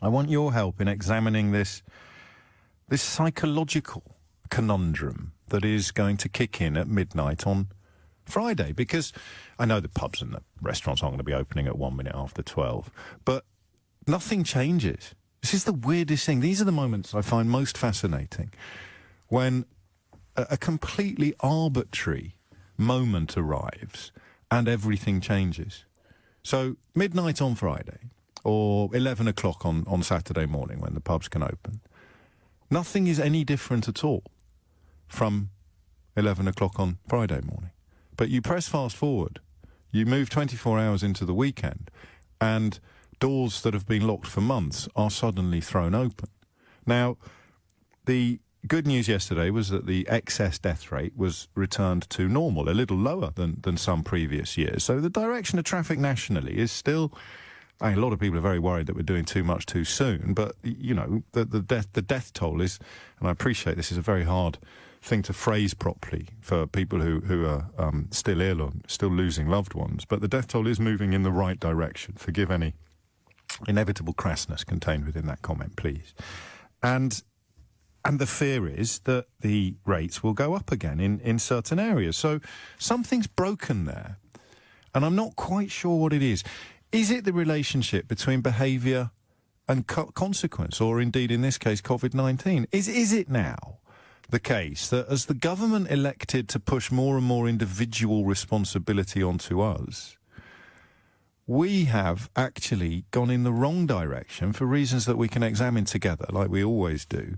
I want your help in examining this psychological conundrum that is going to kick in at midnight on Friday, because I know the pubs and the restaurants aren't going to be opening at 1 minute after 12, but nothing changes. This is the weirdest thing. These are the moments I find most fascinating, when a completely arbitrary moment arrives and everything changes. So midnight on Friday, or 11 o'clock on Saturday morning when the pubs can open, nothing is any different at all from 11 o'clock on Friday morning. But you press fast forward, you move 24 hours into the weekend, and doors that have been locked for months are suddenly thrown open. Now, the good news yesterday was that the excess death rate was returned to normal, a little lower than some previous years. So the direction of traffic nationally is still... a lot of people are very worried that we're doing too much too soon, but, you know, the death toll is, and I appreciate this is a very hard thing to phrase properly for people who are still ill or still losing loved ones, but the death toll is moving in the right direction. Forgive any inevitable crassness contained within that comment, please. And the fear is that the rates will go up again in certain areas. So something's broken there, and I'm not quite sure what it is. Is it the relationship between behaviour and consequence, or indeed in this case COVID-19? Is it now the case that as the government elected to push more and more individual responsibility onto us, we have actually gone in the wrong direction for reasons that we can examine together, like we always do,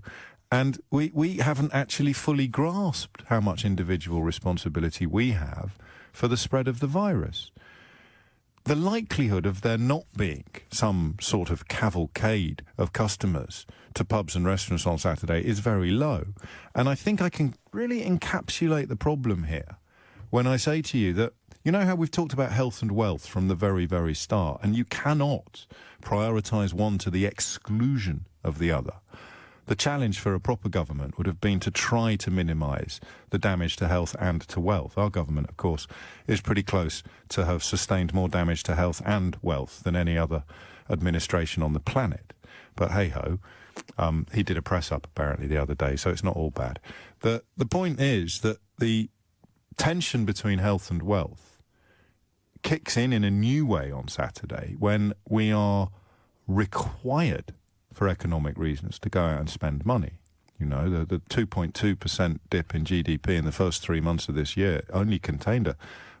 and we haven't actually fully grasped how much individual responsibility we have for the spread of the virus? The likelihood of there not being some sort of cavalcade of customers to pubs and restaurants on Saturday is very low. And I think I can really encapsulate the problem here when I say to you that, you know how we've talked about health and wealth from the very, very start, and you cannot prioritise one to the exclusion of the other. The challenge for a proper government would have been to try to minimise the damage to health and to wealth. Our government, of course, is pretty close to have sustained more damage to health and wealth than any other administration on the planet. But hey-ho, he did a press-up apparently the other day, so it's not all bad. The point is that the tension between health and wealth kicks in a new way on Saturday when we are required for economic reasons to go out and spend money. You know, the 2.2% dip in GDP in the first 3 months of this year only contained a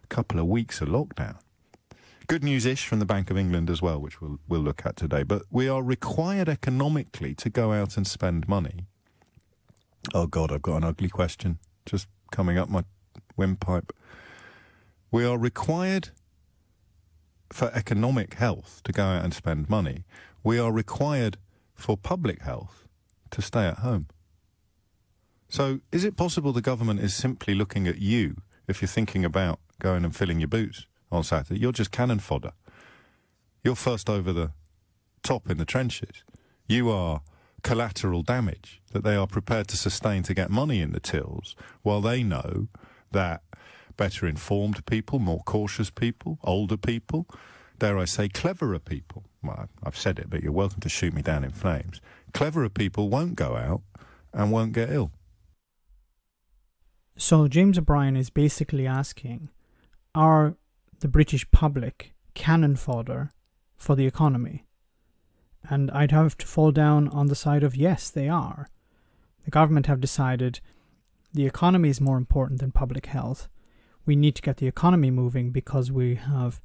couple of weeks of lockdown. Good news-ish from the Bank of England as well, which we'll look at today. But we are required economically to go out and spend money. Oh, God, I've got an ugly question just coming up my windpipe. We are required for economic health to go out and spend money. We are required for public health to stay at home. So is it possible the government is simply looking at you if you're thinking about going and filling your boots on Saturday? You're just cannon fodder. You're first over the top in the trenches. You are collateral damage that they are prepared to sustain to get money in the tills, while they know that better informed people, more cautious people, older people, dare I say cleverer people, well, I've said it, but you're welcome to shoot me down in flames, cleverer people won't go out and won't get ill. So James O'Brien is basically asking, are the British public cannon fodder for the economy? And I'd have to fall down on the side of yes, they are. The government have decided the economy is more important than public health. We need to get the economy moving because we have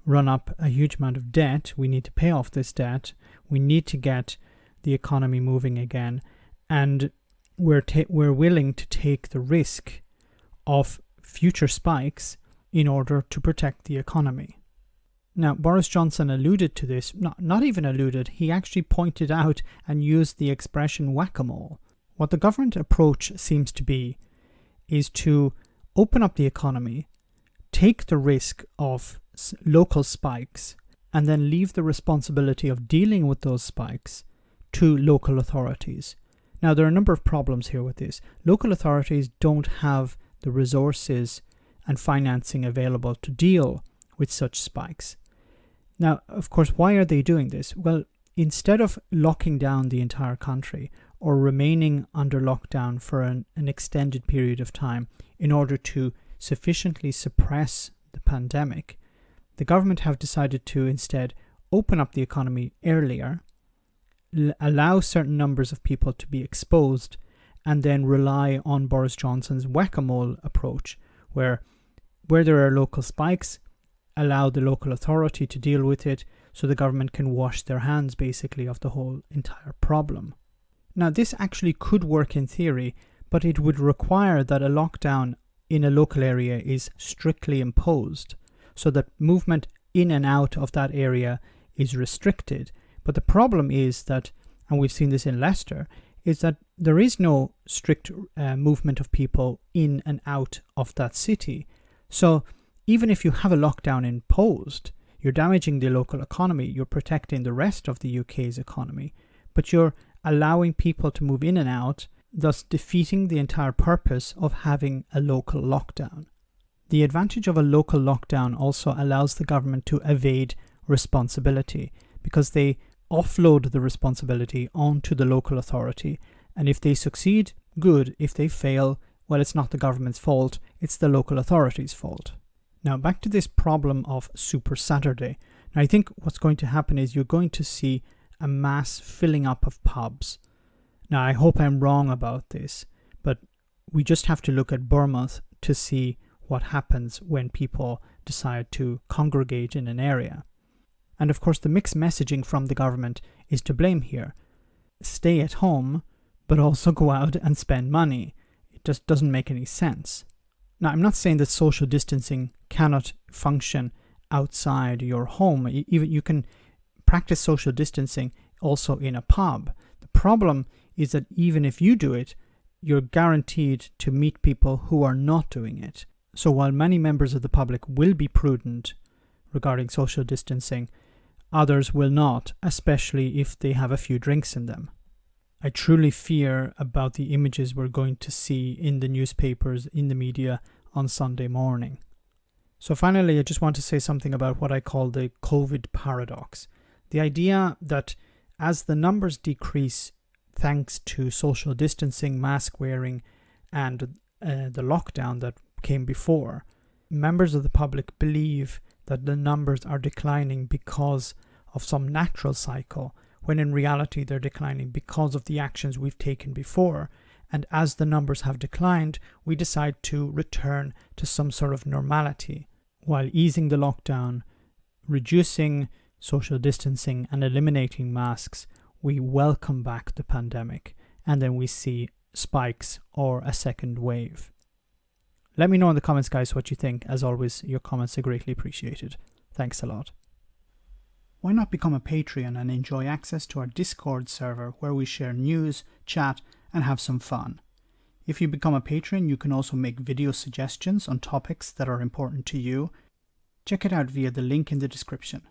run up a huge amount of debt. We need to pay off this debt. We need to get the economy moving again. And we're willing to take the risk of future spikes in order to protect the economy. Now, Boris Johnson alluded to this, not even alluded, he actually pointed out and used the expression whack-a-mole. What the government approach seems to be is to open up the economy, take the risk of local spikes, and then leave the responsibility of dealing with those spikes to local authorities. Now, there are a number of problems here with this. Local authorities don't have the resources and financing available to deal with such spikes. Now, of course, why are they doing this? Well, instead of locking down the entire country or remaining under lockdown for an extended period of time in order to sufficiently suppress the pandemic, the government have decided to instead open up the economy earlier, allow certain numbers of people to be exposed, and then rely on Boris Johnson's whack-a-mole approach, where there are local spikes, allow the local authority to deal with it so the government can wash their hands basically of the whole entire problem. Now, this actually could work in theory, but it would require that a lockdown in a local area is strictly imposed so that movement in and out of that area is restricted. But the problem is that, and we've seen this in Leicester, is that there is no strict movement of people in and out of that city. So even if you have a lockdown imposed, you're damaging the local economy, you're protecting the rest of the UK's economy, but you're allowing people to move in and out, thus defeating the entire purpose of having a local lockdown. The advantage of a local lockdown also allows the government to evade responsibility because they offload the responsibility onto the local authority, and if they succeed, good. If they fail, well, it's not the government's fault, it's the local authority's fault. Now, back to this problem of Super Saturday. Now, I think what's going to happen is you're going to see a mass filling up of pubs. Now, I hope I'm wrong about this, but we just have to look at Bournemouth to see what happens when people decide to congregate in an area. And of course, the mixed messaging from the government is to blame here. Stay at home, but also go out and spend money. It just doesn't make any sense. Now, I'm not saying that social distancing cannot function outside your home. Even you can practice social distancing also in a pub. The problem is that even if you do it, you're guaranteed to meet people who are not doing it. So while many members of the public will be prudent regarding social distancing, others will not, especially if they have a few drinks in them. I truly fear about the images we're going to see in the newspapers, in the media on Sunday morning. So finally, I just want to say something about what I call the COVID paradox. The idea that as the numbers decrease thanks to social distancing, mask wearing, and the lockdown that came before, members of the public believe that the numbers are declining because of some natural cycle, when in reality they're declining because of the actions we've taken before. And as the numbers have declined, we decide to return to some sort of normality, while easing the lockdown, reducing social distancing, and eliminating masks. We welcome back the pandemic, and then we see spikes or a second wave. Let me know in the comments, guys, what you think. As always, your comments are greatly appreciated. Thanks a lot. Why not become a Patreon and enjoy access to our Discord server where we share news, chat, and have some fun. If you become a patron, you can also make video suggestions on topics that are important to you. Check it out via the link in the description.